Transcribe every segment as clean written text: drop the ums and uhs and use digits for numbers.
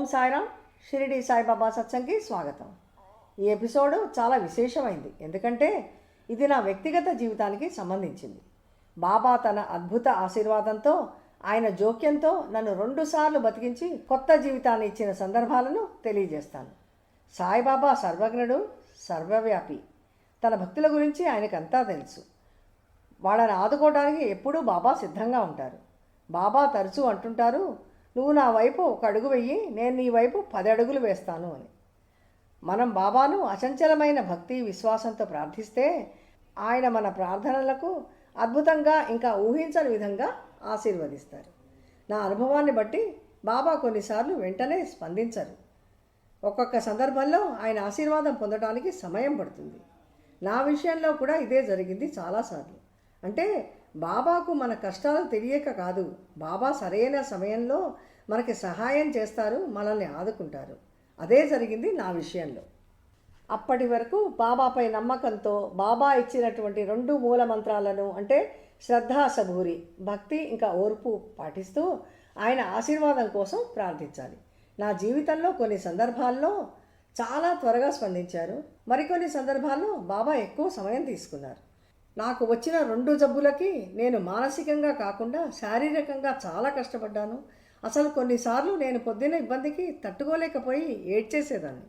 ఓం సాయిరామ్. షిరిడి సాయిబాబా సత్సంగ్కి స్వాగతం. ఈ ఎపిసోడ్ చాలా విశేషమైంది, ఎందుకంటే ఇది నా వ్యక్తిగత జీవితానికి సంబంధించింది. బాబా తన అద్భుత ఆశీర్వాదంతో, ఆయన జోక్యంతో నన్ను 2 సార్లు బతికించి కొత్త జీవితాన్ని ఇచ్చిన సందర్భాలను తెలియజేస్తాను. సాయిబాబా సర్వజ్ఞుడు, సర్వవ్యాపి. తన భక్తుల గురించి ఆయనకంతా తెలుసు. వాళ్ళని ఆదుకోవడానికి ఎప్పుడూ బాబా సిద్ధంగా ఉంటారు. బాబా తరచూ అంటుంటారు, నువ్వు నా వైపు 1 అడుగు వెయ్యి, నేను నీ వైపు 10 అడుగులు వేస్తాను అని. మనం బాబాను అచంచలమైన భక్తి విశ్వాసంతో ప్రార్థిస్తే ఆయన మన ప్రార్థనలకు అద్భుతంగా, ఇంకా ఊహించని విధంగా ఆశీర్వదిస్తారు. నా అనుభవాన్ని బట్టి బాబా కొన్నిసార్లు వెంటనే స్పందించరు. ఒక్కొక్క సందర్భంలో ఆయన ఆశీర్వాదం పొందడానికి సమయం పడుతుంది. నా విషయంలో కూడా ఇదే జరిగింది చాలాసార్లు. అంటే బాబాకు మన కష్టాలు తెలియక కాదు, బాబా సరైన సమయంలో మనకి సహాయం చేస్తారు, మనల్ని ఆదుకుంటారు. అదే జరిగింది నా విషయంలో. అప్పటి వరకు బాబాపై నమ్మకంతో బాబా ఇచ్చినటువంటి 2 మూల మంత్రాలను, అంటే శ్రద్ధ, సబూరి, భక్తి ఇంకా ఓర్పు పాటిస్తూ ఆయన ఆశీర్వాదం కోసం ప్రార్థించాలి. నా జీవితంలో కొన్ని సందర్భాల్లో చాలా త్వరగా స్పందించారు, మరికొన్ని సందర్భాల్లో బాబా ఎక్కువ సమయం తీసుకున్నారు. నాకు వచ్చిన 2 జబ్బులకి నేను మానసికంగా కాకుండా శారీరకంగా చాలా కష్టపడ్డాను. అసలు కొన్నిసార్లు నేను పొద్దున్న ఇబ్బందికి తట్టుకోలేకపోయి ఏడ్చేసేదాన్ని.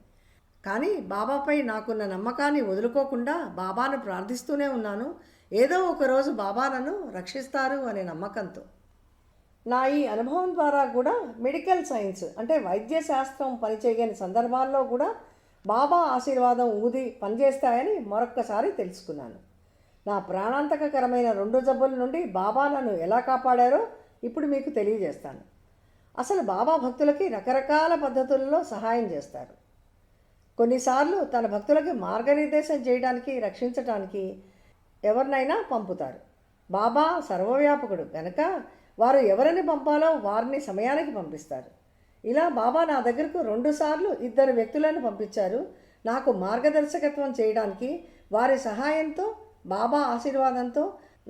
కానీ బాబాపై నాకున్న నమ్మకాన్ని వదులుకోకుండా బాబాను ప్రార్థిస్తూనే ఉన్నాను. ఏదో ఒకరోజు బాబా నన్ను రక్షిస్తారు అనే నమ్మకంతో. నా ఈ అనుభవం ద్వారా కూడా మెడికల్ సైన్స్, అంటే వైద్య శాస్త్రం పనిచేయని సందర్భాల్లో కూడా బాబా ఆశీర్వాదం ఊది పనిచేస్తాయని మరొక్కసారి తెలుసుకున్నాను. నా ప్రాణాంతకకరమైన 2 జబ్బుల నుండి బాబా నన్ను ఎలా కాపాడారో ఇప్పుడు మీకు తెలియజేస్తాను. అసలు బాబా భక్తులకి రకరకాల పద్ధతులలో సహాయం చేస్తారు. కొన్నిసార్లు తన భక్తులకి మార్గనిర్దేశం చేయడానికి, రక్షించడానికి ఎవరినైనా పంపుతారు. బాబా సర్వవ్యాపకుడు కనుక వారు ఎవరిని పంపాలో వారిని సమయానికి పంపిస్తారు. ఇలా బాబా నా దగ్గరకు 2 సార్లు 2 వ్యక్తులను పంపించారు. నాకు మార్గదర్శకత్వం చేయడానికి. వారి సహాయంతో, బాబా ఆశీర్వాదంతో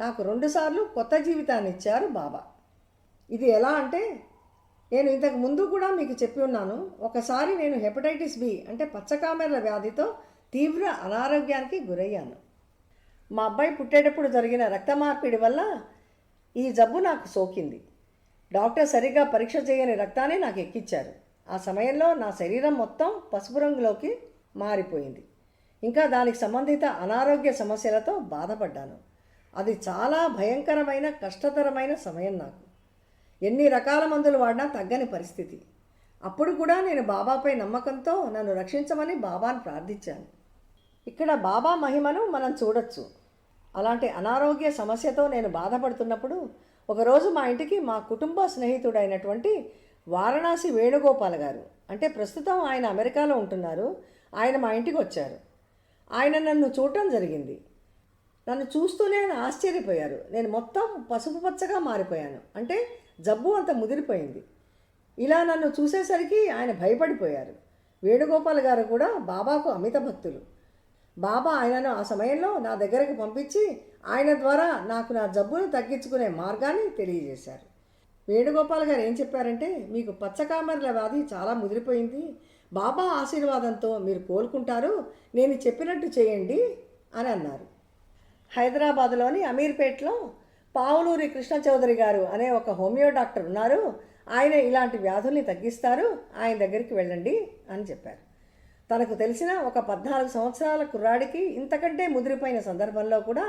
నాకు 2 సార్లు కొత్త జీవితాన్ని ఇచ్చారు బాబా. ఇది ఎలా అంటే, నేను ఇంతకు ముందు కూడా మీకు చెప్పి ఉన్నాను. ఒకసారి నేను హెపటైటిస్ బి, అంటే పచ్చకామెర్ల వ్యాధితో తీవ్ర అనారోగ్యానికి గురయ్యాను. మా అబ్బాయి పుట్టేటప్పుడు జరిగిన రక్త మార్పిడి వల్ల ఈ జబ్బు నాకు సోకింది. డాక్టర్ సరిగ్గా పరీక్ష చేయని రక్తాన్ని నాకు ఎక్కించారు. ఆ సమయంలో నా శరీరం మొత్తం పసుపు రంగులోకి మారిపోయింది. ఇంకా దానికి సంబంధిత అనారోగ్య సమస్యలతో బాధపడ్డాను. అది చాలా భయంకరమైన, కష్టతరమైన సమయం నాకు. ఎన్ని రకాల మందులు వాడినా తగ్గని పరిస్థితి. అప్పుడు కూడా నేను బాబాపై నమ్మకంతో నన్ను రక్షించమని బాబాను ప్రార్థించాను. ఇక్కడ బాబా మహిమను మనం చూడొచ్చు. అలాంటి అనారోగ్య సమస్యతో నేను బాధపడుతున్నప్పుడు ఒకరోజు మా ఇంటికి మా కుటుంబ స్నేహితుడైనటువంటి వారణాసి వేణుగోపాల్ గారు, అంటే ప్రస్తుతం ఆయన అమెరికాలో ఉంటున్నారు, ఆయన మా ఇంటికి వచ్చారు. ఆయన నన్ను చూడటం జరిగింది. నన్ను చూస్తూనే ఆయన ఆశ్చర్యపోయారు. నేను మొత్తం పసుపు పచ్చగా మారిపోయాను, అంటే జబ్బు అంత ముదిరిపోయింది. ఇలా నన్ను చూసేసరికి ఆయన భయపడిపోయారు. వేణుగోపాల్ గారు కూడా బాబాకు అమిత భక్తులు. బాబా ఆయనను ఆ సమయంలో నా దగ్గరికి పంపించి ఆయన ద్వారా నాకు నా జబ్బును తగ్గించుకునే మార్గాన్ని తెలియజేశారు. వేణుగోపాల్ గారు ఏం చెప్పారంటే, మీకు పచ్చకామెర్ల వ్యాధి చాలా ముదిరిపోయింది, బాబా ఆశీర్వాదంతో మీరు కోలుకుంటారు, నేను చెప్పినట్టు చేయండి అని అన్నారు. హైదరాబాదులోని అమీర్పేట్లో పావులూరి కృష్ణ చౌదరి గారు అనే ఒక హోమియో డాక్టర్ ఉన్నారు. ఆయన ఇలాంటి వ్యాధుల్ని తగ్గిస్తారు, ఆయన దగ్గరికి వెళ్ళండి అని చెప్పారు. తనకు తెలిసిన ఒక 14 సంవత్సరాల కుర్రాడికి ఇంతకంటే ముదిరిపోయిన సందర్భంలో కూడా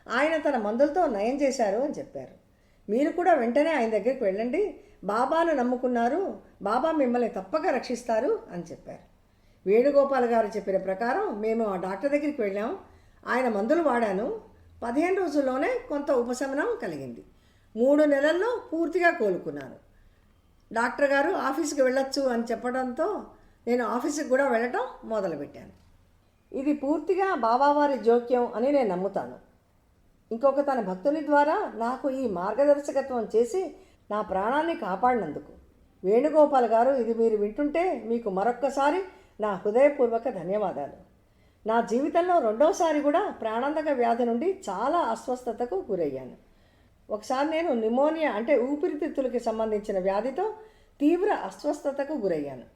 ఆయన తన మందులతో నయం చేశారు అని చెప్పారు. మీరు కూడా వెంటనే ఆయన దగ్గరికి వెళ్ళండి, బాబాను నమ్ముకున్నారు, బాబా మిమ్మల్ని తప్పక రక్షిస్తారు అని చెప్పారు. వేణుగోపాల్ గారు చెప్పిన ప్రకారం మేము ఆ డాక్టర్ దగ్గరికి వెళ్ళాం. ఆయన మందులు వాడాను. 15 రోజుల్లోనే కొంత ఉపశమనం కలిగింది. 3 నెలల్లో పూర్తిగా కోలుకున్నాను. డాక్టర్ గారు ఆఫీస్కి వెళ్ళొచ్చు అని చెప్పడంతో నేను ఆఫీస్కి కూడా వెళ్ళటం మొదలుపెట్టాను. ఇది పూర్తిగా బాబావారి జోక్యం అని నేను నమ్ముతాను. ఇంకొక తన భక్తుని ద్వారా నాకు ఈ మార్గదర్శకత్వం చేసి నా ప్రాణాన్ని కాపాడినందుకు వేణుగోపాల్ గారు, ఇది మీరు వింటుంటే మీకు మరొక్కసారి నా హృదయపూర్వక ధన్యవాదాలు. నా జీవితంలో 2వసారి కూడా ప్రాణాంతక వ్యాధి నుండి చాలా అస్వస్థతకు గురయ్యాను. ఒకసారి నేను నిమోనియా, అంటే ఊపిరితిత్తులకి సంబంధించిన వ్యాధితో తీవ్ర అస్వస్థతకు గురయ్యాను.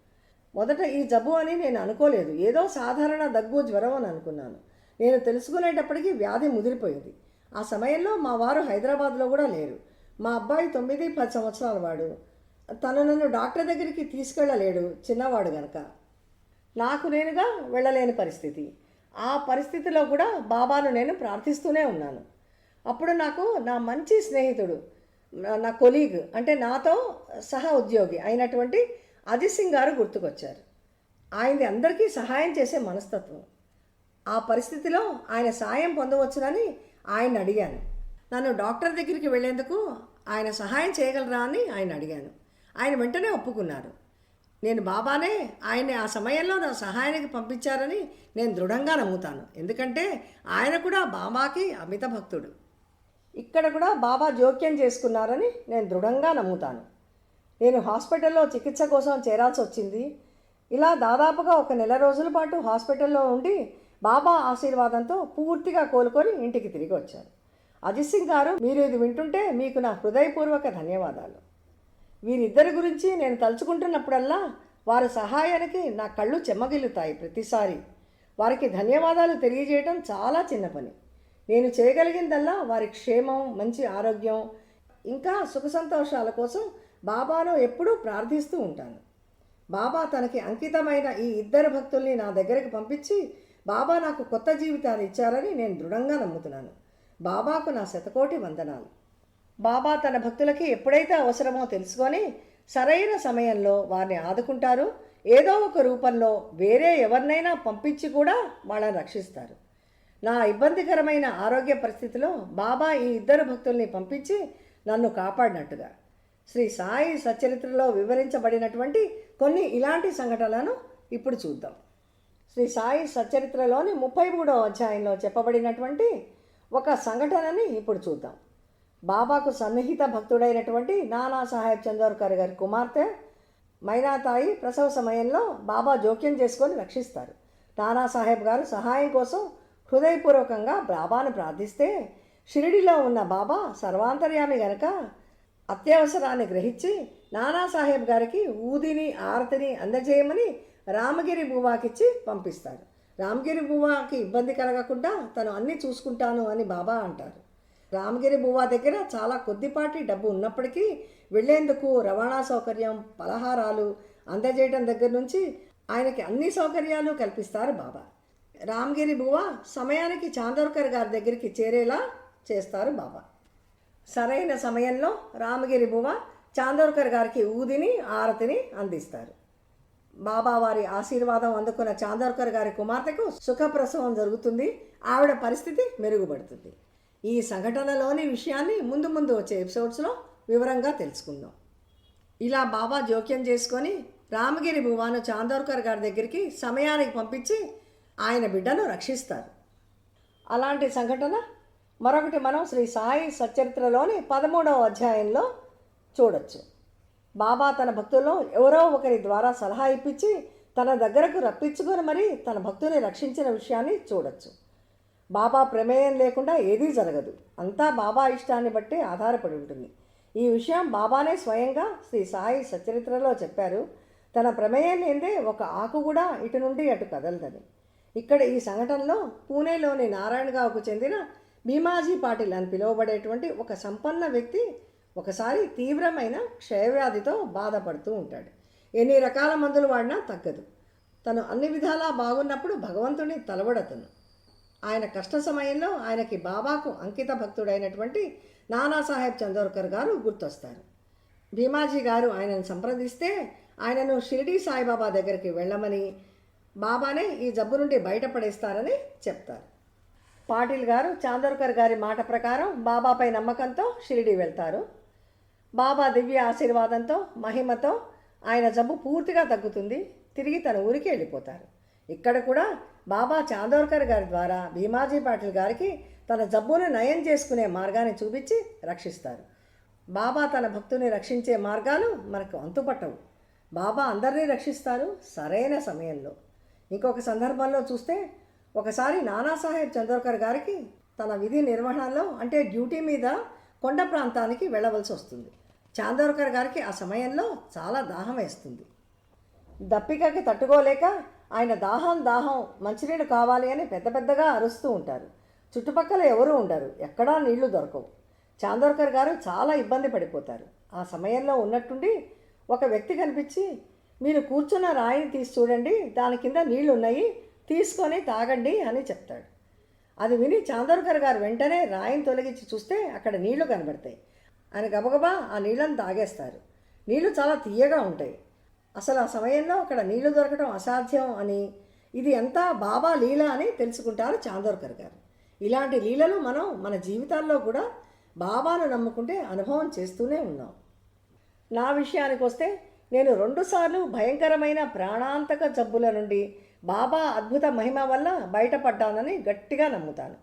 మొదట ఈ జబ్బు అని నేను అనుకోలేదు. ఏదో సాధారణ దగ్గు జ్వరం అని అనుకున్నాను. నేను తెలుసుకునేటప్పటికీ వ్యాధి ముదిరిపోయింది. ఆ సమయంలో మా వారు హైదరాబాద్లో కూడా లేరు. మా అబ్బాయి 9-10 సంవత్సరాల వాడు. తను నన్ను డాక్టర్ దగ్గరికి తీసుకెళ్ళలేడు, చిన్నవాడు గనక. నాకు నేనుగా వెళ్ళలేని పరిస్థితి. ఆ పరిస్థితిలో కూడా బాబాను నేను ప్రార్థిస్తూనే ఉన్నాను. అప్పుడు నాకు నా మంచి స్నేహితుడు, నా కొలీగ్, అంటే నాతో సహా ఉద్యోగి అయినటువంటి అజిత్ సింగ్ గారు గుర్తుకొచ్చారు. ఆయనది అందరికీ సహాయం చేసే మనస్తత్వం. ఆ పరిస్థితిలో ఆయన సాయం పొందవచ్చునని ఆయన అడిగాను. నన్ను డాక్టర్ దగ్గరికి వెళ్ళేందుకు ఆయన సహాయం చేయగలరా అని ఆయన అడిగాను. ఆయన వెంటనే ఒప్పుకున్నారు. నేను బాబానే ఆయన్ని ఆ సమయంలో నా సహాయానికి పంపించారని నేను దృఢంగా నమ్ముతాను. ఎందుకంటే ఆయన కూడా బాబాకి అమిత భక్తుడు. ఇక్కడ కూడా బాబా జోక్యం చేసుకున్నారని నేను దృఢంగా నమ్ముతాను. నేను హాస్పిటల్లో చికిత్స కోసం చేరాల్సి వచ్చింది. ఇలా దాదాపుగా 1 నెల రోజుల పాటు హాస్పిటల్లో ఉండి బాబా ఆశీర్వాదంతో పూర్తిగా కోలుకొని ఇంటికి తిరిగి వచ్చాను. అజిత్ సింగ్ గారు, మీరు ఇది వింటుంటే మీకు నా హృదయపూర్వక ధన్యవాదాలు. వీరిద్దరి గురించి నేను తలుచుకుంటున్నప్పుడల్లా వారి సహాయానికి నా కళ్ళు చెమ్మగిల్లుతాయి. ప్రతిసారి వారికి ధన్యవాదాలు తెలియజేయడం చాలా చిన్న పని. నేను చేయగలిగిందల్లా వారి క్షేమం, మంచి ఆరోగ్యం, ఇంకా సుఖ సంతోషాల కోసం బాబాను ఎప్పుడూ ప్రార్థిస్తూ ఉంటాను. బాబా తనకి అంకితమైన ఈ ఇద్దరు భక్తుల్ని నా దగ్గరికి పంపించి బాబా నాకు కొత్త జీవితాన్ని ఇచ్చారని నేను దృఢంగా నమ్ముతున్నాను. బాబాకు నా శతకోటి వందనాలు. బాబా తన భక్తులకి ఎప్పుడైతే అవసరమో తెలుసుకొని సరైన సమయంలో వారిని ఆదుకుంటారు. ఏదో ఒక రూపంలో వేరే ఎవరినైనా పంపించి కూడా వాళ్ళని రక్షిస్తారు. నా ఇబ్బందికరమైన ఆరోగ్య పరిస్థితిలో బాబా ఈ ఇద్దరు భక్తుల్ని పంపించి నన్ను కాపాడినట్టుగా శ్రీ సాయి సచ్చరిత్రలో వివరించబడినటువంటి కొన్ని ఇలాంటి సంఘటనలను ఇప్పుడు చూద్దాం. శ్రీ సాయి సచ్చరిత్రలోని 33వ అధ్యాయంలో చెప్పబడినటువంటి ఒక సంఘటనని ఇప్పుడు చూద్దాం. బాబాకు సన్నిహిత భక్తుడైనటువంటి నానాసాహెబ్ చందోర్కర్ గారి కుమార్తె మైనాతాయి ప్రసవ సమయంలో బాబా జోక్యం చేసుకొని రక్షిస్తారు. నానాసాహెబ్ గారు సహాయం కోసం హృదయపూర్వకంగా బాబాను ప్రార్థిస్తే షిరిడిలో ఉన్న బాబా సర్వాంతర్యామి గనక అత్యవసరాన్ని గ్రహించి నానాసాహెబ్ గారికి ఊదిని ఆరతిని అందజేయమని రామగిరి బువాకిచ్చి పంపిస్తారు. రామగిరి బువాకి ఇబ్బంది కలగకుండా తను అన్నీ చూసుకుంటాను అని బాబా అంటారు. రామగిరి బువా దగ్గర చాలా కొద్దిపాటి డబ్బు ఉన్నప్పటికీ వెళ్లేందుకు రవాణా సౌకర్యం, పలహారాలు అందజేయడం దగ్గర నుంచి ఆయనకి అన్ని సౌకర్యాలు కల్పిస్తారు బాబా. రామగిరి బువా సమయానికి చాందోర్కర్ గారి దగ్గరికి చేరేలా చేస్తారు బాబా. సరైన సమయంలో రామగిరి బువా చాందోర్కర్ గారికి ఊదిని ఆరతిని అందిస్తారు. బాబా వారి ఆశీర్వాదం అందుకున్న చాందోర్కర్ గారి కుమార్తెకు సుఖప్రసవం జరుగుతుంది. ఆవిడ పరిస్థితి మెరుగుపడుతుంది. ఈ సంఘటనలోని విషయాన్ని ముందు ముందు వచ్చే ఎపిసోడ్స్లో వివరంగా తెలుసుకుందాం. ఇలా బాబా జోక్యం చేసుకొని రామగిరి బువాను చాందోర్కర్ గారి దగ్గరికి సమయానికి పంపించి ఆయన బిడ్డను రక్షిస్తారు. అలాంటి సంఘటన మరొకటి మనం శ్రీ సాయి సచ్చరిత్రలోని 13వ అధ్యాయంలో చూడొచ్చు. బాబా తన భక్తుల్లో ఎవరో ఒకరి ద్వారా సలహా ఇప్పించి తన దగ్గరకు రప్పించుకొని మరీ తన భక్తుని రక్షించిన విషయాన్ని చూడొచ్చు. బాబా ప్రమేయం లేకుండా ఏదీ జరగదు. అంతా బాబా ఇష్టాన్ని బట్టి ఆధారపడి ఉంటుంది. ఈ విషయం బాబానే స్వయంగా శ్రీ సాయి సచరిత్రలో చెప్పారు. తన ప్రమేయం లేదే ఒక ఆకు కూడా ఇటు నుండి అటు కదలదని. ఇక్కడ ఈ సంఘటనలో పూణేలోని నారాయణగావ్కు చెందిన భీమాజీ పాటిల్ అని పిలువబడేటువంటి ఒక సంపన్న వ్యక్తి ఒకసారి తీవ్రమైన క్షయవ్యాధితో బాధపడుతూ ఉంటాడు. ఎన్ని రకాల మందులు వాడినా తగ్గదు. తను అన్ని విధాలా బాగున్నప్పుడు భగవంతుని తలబడతను. ఆయన కష్ట సమయంలో ఆయనకి బాబాకు అంకిత భక్తుడైనటువంటి నానాసాహెబ్ చందోర్కర్ గారు గుర్తొస్తారు. భీమాజీ గారు ఆయనను సంప్రదిస్తే ఆయనను షిరిడి సాయిబాబా దగ్గరికి వెళ్ళమని, బాబానే ఈ జబ్బు నుండి బయటపడేస్తారని చెప్తారు. పాటిల్ గారు చాందోర్కర్ గారి మాట ప్రకారం బాబాపై నమ్మకంతో షిరిడి వెళ్తారు. బాబా దివ్య ఆశీర్వాదంతో, మహిమతో ఆయన జబ్బు పూర్తిగా తగ్గుతుంది. తిరిగి తన ఊరికి వెళ్ళిపోతారు. ఇక్కడ కూడా బాబా చాందోర్కర్ గారి ద్వారా భీమాజీ పాటిల్ గారికి తన జబ్బును నయం చేసుకునే మార్గాన్ని చూపించి రక్షిస్తారు. బాబా తన భక్తుని రక్షించే మార్గాలు మనకు అంతుపట్టవు. బాబా అందరినీ రక్షిస్తారు సరైన సమయంలో. ఇంకొక సందర్భంలో చూస్తే ఒకసారి నానాసాహెబ్ చందోర్కర్ గారికి తన విధి నిర్వహణలో అంటే డ్యూటీ మీద కొండ ప్రాంతానికి వెళ్ళవలసి వస్తుంది. చాందోర్కర్ గారికి ఆ సమయంలో చాలా దాహం వేస్తుంది. దప్పికకి తట్టుకోలేక ఆయన దాహం దాహం మంచినీళ్ళు కావాలి అని పెద్ద పెద్దగా అరుస్తూ ఉంటారు. చుట్టుపక్కల ఎవరూ ఉండరు, ఎక్కడా నీళ్లు దొరకవు. చాందోర్కర్ గారు చాలా ఇబ్బంది పడిపోతారు. ఆ సమయంలో ఉన్నట్టుండి ఒక వ్యక్తి కనిపించి, మీరు కూర్చున్న రాయిని తీసి చూడండి, దాని కింద నీళ్లు ఉన్నాయి, తీసుకొని తాగండి అని చెప్తాడు. అది విని చాందోర్కర్ గారు వెంటనే రాయిని తొలగించి చూస్తే అక్కడ నీళ్లు కనబడతాయి. ఆయన గబగబా ఆ నీళ్ళని తాగేస్తారు. నీళ్లు చాలా తీయగా ఉంటాయి. అసలు ఆ సమయంలో అక్కడ నీళ్లు దొరకడం అసాధ్యం అని, ఇది అంతా బాబా లీల అని తెలుసుకుంటారు చాందోర్కర్ గారు. ఇలాంటి లీలలు మనం మన జీవితాల్లో కూడా బాబాను నమ్ముకుంటే అనుభవం చేస్తూనే ఉన్నాం. నా విషయానికి వస్తే నేను 2 సార్లు భయంకరమైన ప్రాణాంతక జబ్బుల నుండి బాబా అద్భుత మహిమ వల్ల బయటపడ్డానని గట్టిగా నమ్ముతాను.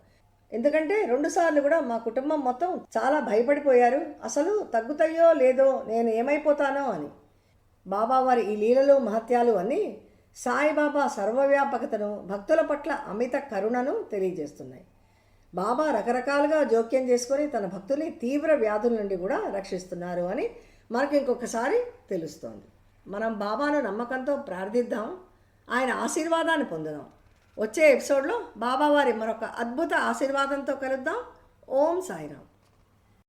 ఎందుకంటే 2 సార్లు కూడా మా కుటుంబం మొత్తం చాలా భయపడిపోయారు, అసలు తగ్గుతాయో లేదో, నేను ఏమైపోతానో అని. బాబా వారి ఈ లీలలు మహత్యాలు అన్నీ సాయిబాబా సర్వవ్యాపకతను, భక్తుల పట్ల అమిత కరుణను తెలియజేస్తున్నాయి. బాబా రకరకాలుగా జోక్యం చేసుకొని తన భక్తుల్ని తీవ్ర వ్యాధుల నుండి కూడా రక్షిస్తున్నారు అని మనకు ఇంకొకసారి తెలుస్తోంది. మనం బాబాను నమ్మకంతో ప్రార్థిద్దాం, ఆయన ఆశీర్వాదాన్ని పొందుదాం. వచ్చే ఎపిసోడ్లో బాబా వారి మరొక అద్భుత ఆశీర్వాదంతో కలుద్దాం. ఓం సాయిరామ్.